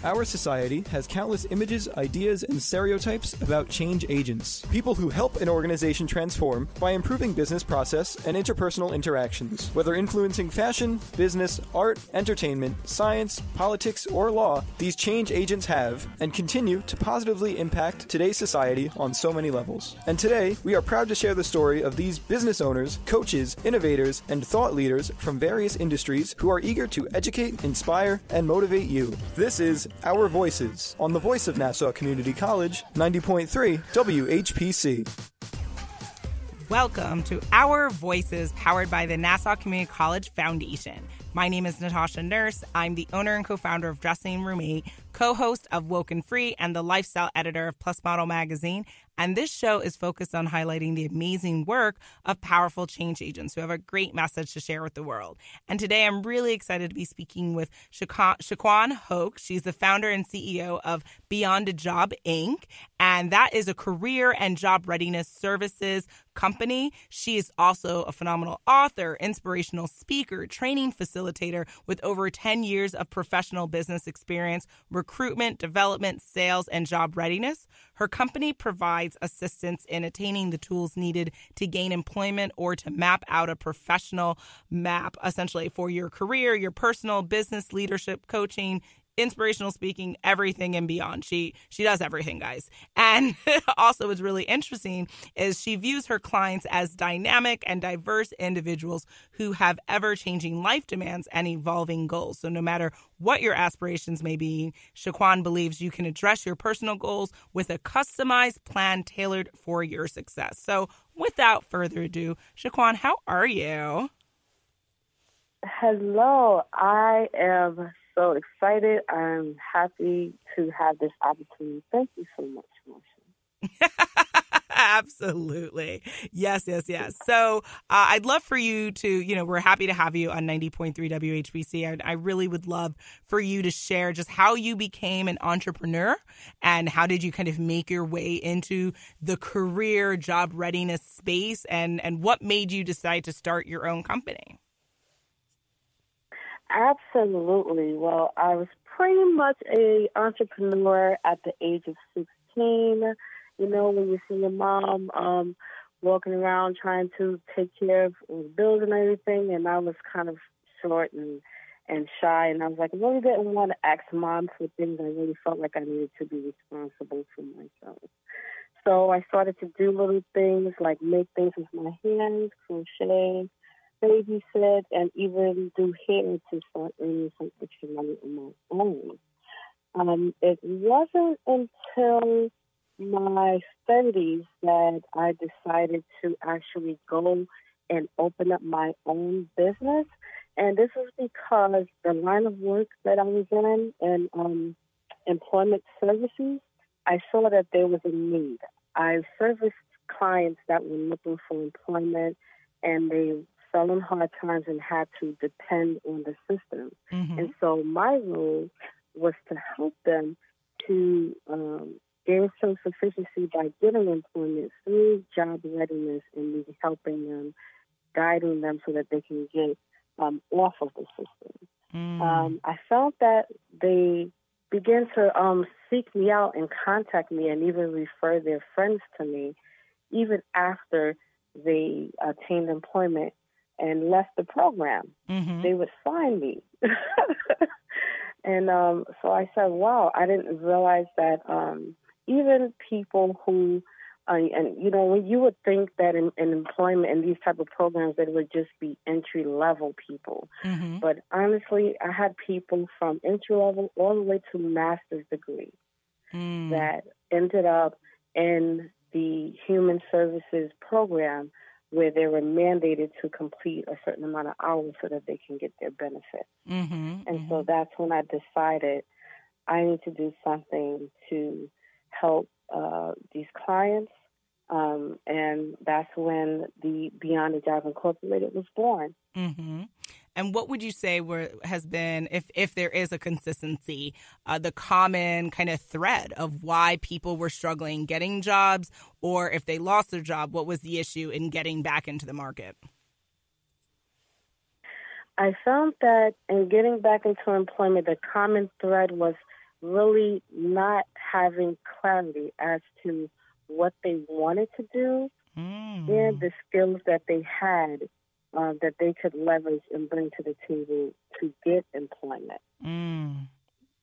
Our society has countless images, ideas, and stereotypes about change agents, people who help an organization transform by improving business process and interpersonal interactions. Whether influencing fashion, business, art, entertainment, science, politics, or law, these change agents have and continue to positively impact today's society on so many levels. And today, we are proud to share the story of these business owners, coaches, innovators, and thought leaders from various industries who are eager to educate, inspire, and motivate you. This is Our Voices on the voice of Nassau Community College, 90.3 WHPC. Welcome to Our Voices, powered by the Nassau Community College Foundation. My name is Natasha Nurse. I'm the owner and co-founder of Dressing Room 8, co-host of Woke and Free, and the lifestyle editor of Plus Model Magazine. And this show is focused on highlighting the amazing work of powerful change agents who have a great message to share with the world. And today I'm really excited to be speaking with Shaquan Hoke. She's the founder and CEO of Beyond a Job, Inc., and that is a career and job readiness services company. She is also a phenomenal author, inspirational speaker, training facilitator with over 10 years of professional business experience, recruitment, development, sales, and job readiness. Her company provides assistance in attaining the tools needed to gain employment or to map out a professional map, essentially, for your career, your personal business, leadership, coaching, inspirational speaking, everything and beyond. She does everything, guys. And also what's really interesting is she views her clients as dynamic and diverse individuals who have ever-changing life demands and evolving goals. So no matter what your aspirations may be, Shaquan believes you can address your personal goals with a customized plan tailored for your success. So without further ado, Shaquan, how are you? Hello, I am so excited. I'm happy to have this opportunity. Thank you so much, Marsha. Absolutely. Yes. So I'd love for you to, we're happy to have you on 90.3 WHPC. I really would love for you to share just how you became an entrepreneur and how did you kind of make your way into the career job readiness space and what made you decide to start your own company? Absolutely. Well, I was pretty much an entrepreneur at the age of 16. You know, when you see your mom walking around trying to take care of the bills and everything, and I was kind of short and shy, and I was like, I really didn't want to ask mom for things. I really felt like I needed to be responsible for myself. So I started to do little things like make things with my hands, crochet, babysit, and even do hair to start earning some extra money on my own. It wasn't until my 30s that I decided to actually go and open up my own business. And this is because the line of work that I was in employment services, I saw that there was a need. I serviced clients that were looking for employment, and they fell in hard times and had to depend on the system. Mm-hmm. And so my role was to help them to gain self-sufficiency by getting employment through job readiness and me helping them, guiding them so that they can get off of the system. I found that they began to seek me out and contact me and even refer their friends to me, even after they attained employment and left the program. Mm-hmm. They would find me. And so I said, wow, I didn't realize that even people who, when you would think that in employment and these type of programs, that it would just be entry-level people. Mm-hmm. But honestly, I had people from entry-level all the way to master's degree that ended up in the human services program where they were mandated to complete a certain amount of hours so that they can get their benefits. Mm-hmm, and so that's when I decided I need to do something to help these clients. And that's when the Beyond a Job Incorporated was born. Mm-hmm. And what would you say has been, if there is a consistency, the common kind of thread of why people were struggling getting jobs, or if they lost their job, what was the issue in getting back into the market? I found that in getting back into employment, the common thread was really not having clarity as to what they wanted to do and the skills that they had that they could leverage and bring to the table to get employment.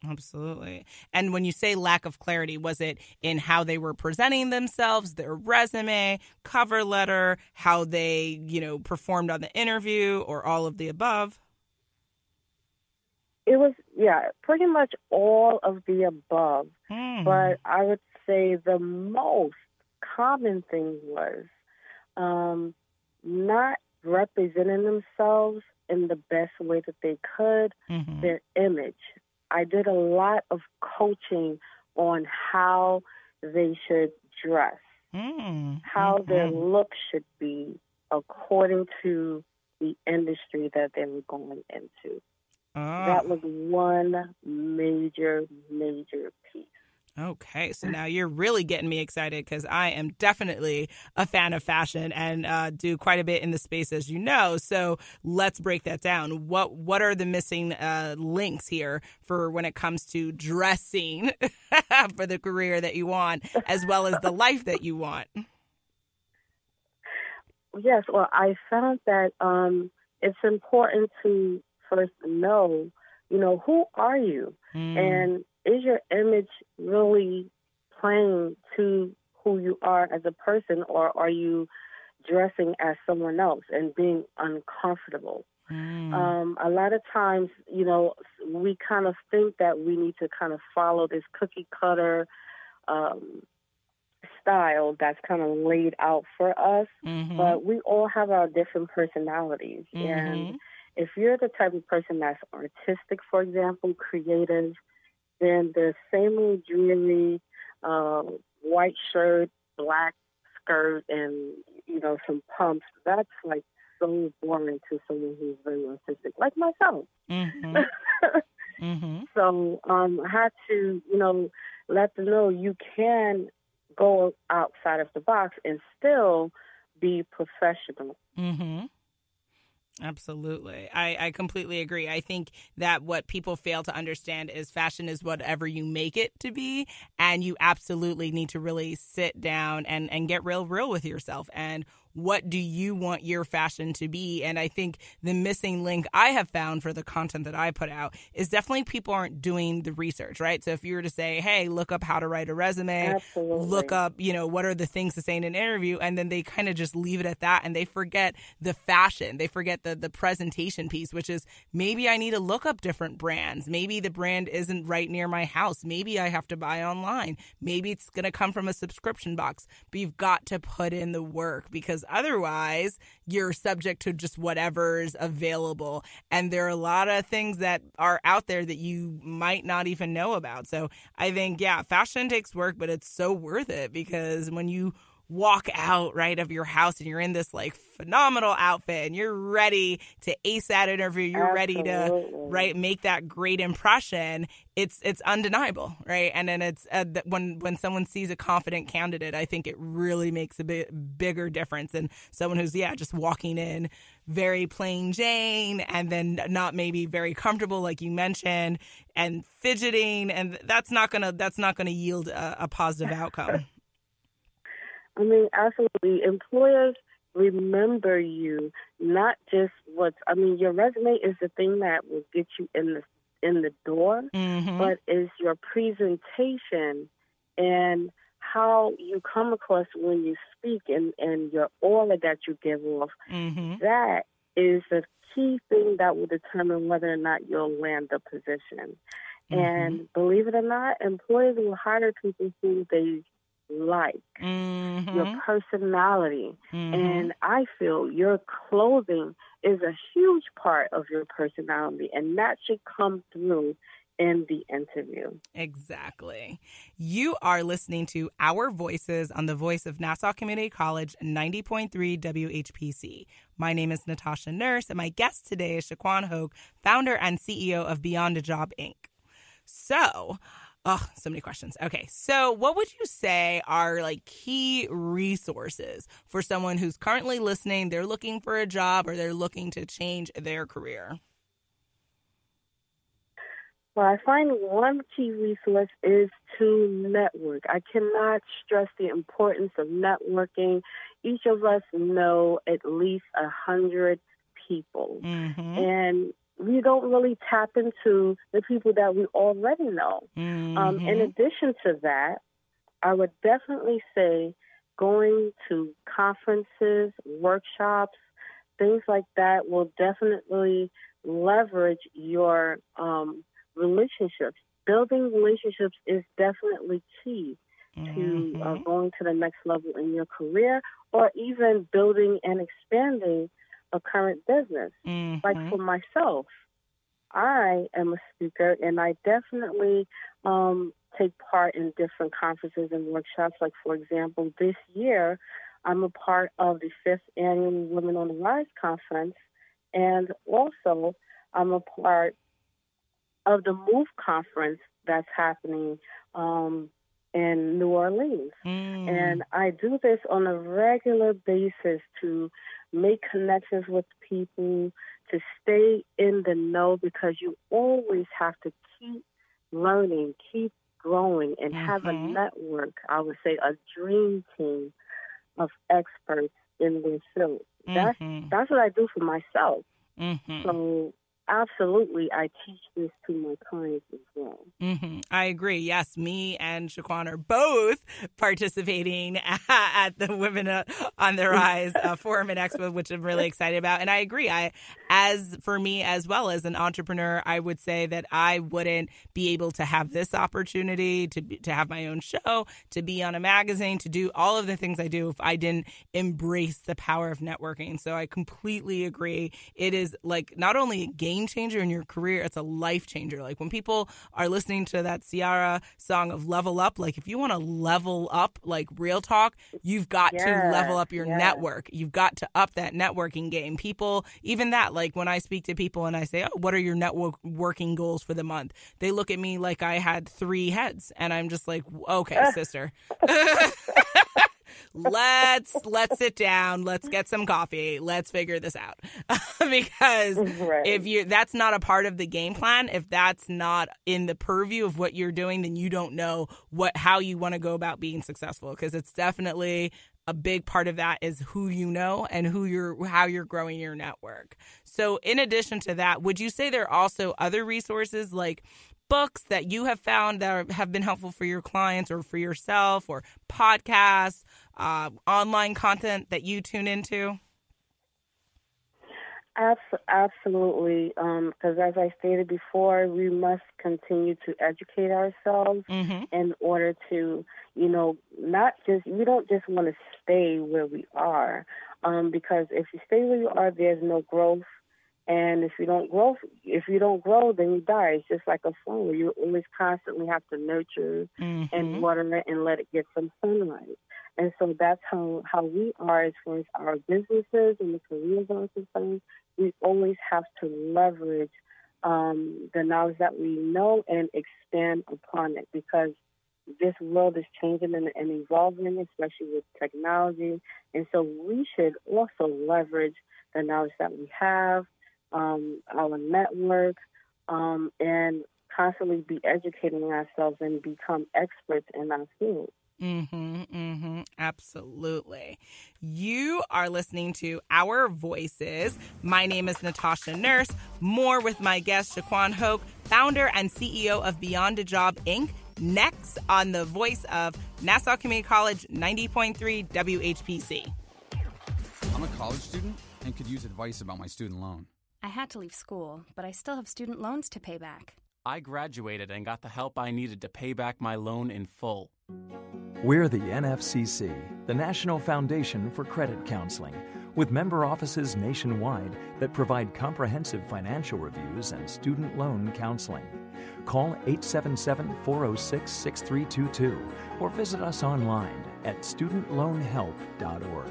Absolutely. And when you say lack of clarity, was it in how they were presenting themselves, their resume, cover letter, how they, performed on the interview, or all of the above? It was, pretty much all of the above. But I would say the most common thing was not representing themselves in the best way that they could, their image. I did a lot of coaching on how they should dress, how their look should be according to the industry that they were going into. That was one major piece. Okay, so now you're really getting me excited because I am definitely a fan of fashion and do quite a bit in the space, as you know. So let's break that down. What are the missing links here for when it comes to dressing for the career that you want, as well as the life that you want? Yes, well, I found that it's important to first know, who are you? And is your image really playing to who you are as a person, or are you dressing as someone else and being uncomfortable? A lot of times, we kind of think that we need to kind of follow this cookie cutter style that's kind of laid out for us, but we all have our different personalities. And if you're the type of person that's artistic, for example, creative, then the same old dreary white shirt, black skirt, and, some pumps, that's like so boring to someone who's very artistic, like myself. So I had to, let them know you can go outside of the box and still be professional. Absolutely. I completely agree. I think that what people fail to understand is fashion is whatever you make it to be. And you absolutely need to really sit down and get real with yourself. And what do you want your fashion to be? And I think the missing link I have found for the content that I put out is definitely people aren't doing the research, right? So if you were to say, hey, look up how to write a resume, look up, what are the things to say in an interview, and then they kind of just leave it at that and they forget the fashion. They forget the presentation piece, which is maybe I need to look up different brands. Maybe the brand isn't right near my house. Maybe I have to buy online. Maybe it's going to come from a subscription box. But you've got to put in the work because otherwise you're subject to just whatever's available. And there are a lot of things that are out there that you might not even know about. So I think, fashion takes work, but it's so worth it because when you walk out right of your house and you're in this like phenomenal outfit and you're ready to ace that interview, you're ready to make that great impression, it's undeniable, right? And then it's when someone sees a confident candidate, I think it really makes a bigger difference than someone who's just walking in very plain Jane and then not maybe very comfortable like you mentioned and fidgeting, and that's not gonna yield a positive outcome. I mean, absolutely. Employers remember you, not just your resume is the thing that will get you in the door, but is your presentation and how you come across when you speak and your aura that you give off. That is the key thing that will determine whether or not you'll land the position. And believe it or not, employers will hire people who they like, your personality. And I feel your clothing is a huge part of your personality, and that should come through in the interview. Exactly. You are listening to Our Voices on the Voice of Nassau Community College 90.3 WHPC. My name is Natasha Nurse, and my guest today is Shaquan Hoke, founder and CEO of Beyond a Job, Inc. So many questions. Okay, so what would you say are like key resources for someone who's currently listening, they're looking for a job or they're looking to change their career? Well, I find one key resource is to network. I cannot stress the importance of networking. Each of us know at least 100 people. Mm-hmm. And we don't really tap into the people that we already know. Mm-hmm. In addition to that, I would definitely say going to conferences, workshops, things like that will definitely leverage your relationships. Building relationships is definitely key to going to the next level in your career, or even building and expanding a current business. Mm-hmm. Like for myself, I am a speaker, and I definitely take part in different conferences and workshops. Like, for example, this year, I'm a part of the 5th Annual Women on the Rise Conference, and also I'm a part of the MOVE conference that's happening in New Orleans. And I do this on a regular basis to make connections with people, to stay in the know, because you always have to keep learning, keep growing, and have a network, I would say a dream team of experts in their field. That's what I do for myself. So absolutely, I teach this to my clients as well. I agree. Yes, me and Shaquan are both participating at the Women on the Rise Forum and Expo, which I'm really excited about. And I agree. As for me, as well as an entrepreneur, I would say that I wouldn't be able to have this opportunity to have my own show, to be on a magazine, to do all of the things I do if I didn't embrace the power of networking. So I completely agree. It is like not only a game changer in your career, it's a life changer. Like when people are listening to that Ciara song of Level Up, like if you want to level up, like real talk, you've got to level up your network. You've got to up that networking game. People, even that, like when I speak to people and I say, oh, what are your networking goals for the month? They look at me like I had 3 heads. And I'm just like, okay, sister. Let's sit down. Let's get some coffee. Let's figure this out. Because if that's not a part of the game plan, if that's not in the purview of what you're doing, then you don't know how you want to go about being successful. Because it's definitely a big part of that is who you know and how you're growing your network. So in addition to that, would you say there are also other resources like books that you have found that have been helpful for your clients or for yourself, or podcasts, online content that you tune into? Absolutely. Because as I stated before, we must continue to educate ourselves in order to, we don't just want to stay where we are. Because if you stay where you are, there's no growth. And if you don't grow, then you die. It's just like a flower. You always constantly have to nurture and water it and let it get some sunlight. And so that's how we are as far as our businesses and the careers are concerned. We always have to leverage the knowledge that we know and expand upon it, because this world is changing and evolving, especially with technology. And so we should also leverage the knowledge that we have, our network, and constantly be educating ourselves and become experts in our field. Absolutely. You are listening to Our Voices. My name is Natasha Nurse. More with my guest, Shaquan Hoke, founder and CEO of Beyond a Job, Inc., next on the voice of Nassau Community College 90.3 WHPC. I'm a college student and could use advice about my student loan. I had to leave school, but I still have student loans to pay back. I graduated and got the help I needed to pay back my loan in full. We're the NFCC, the National Foundation for Credit Counseling, with member offices nationwide that provide comprehensive financial reviews and student loan counseling. Call 877-406-6322 or visit us online at studentloanhelp.org.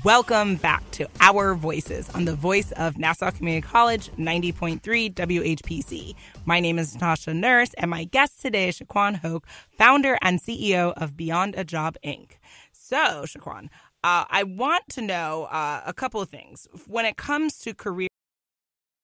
Welcome back to Our Voices on the voice of Nassau Community College 90.3 WHPC. My name is Natasha Nurse, and my guest today is Shaquan Hoke, founder and CEO of Beyond a Job, Inc. So, Shaquan, I want to know a couple of things. When it comes to career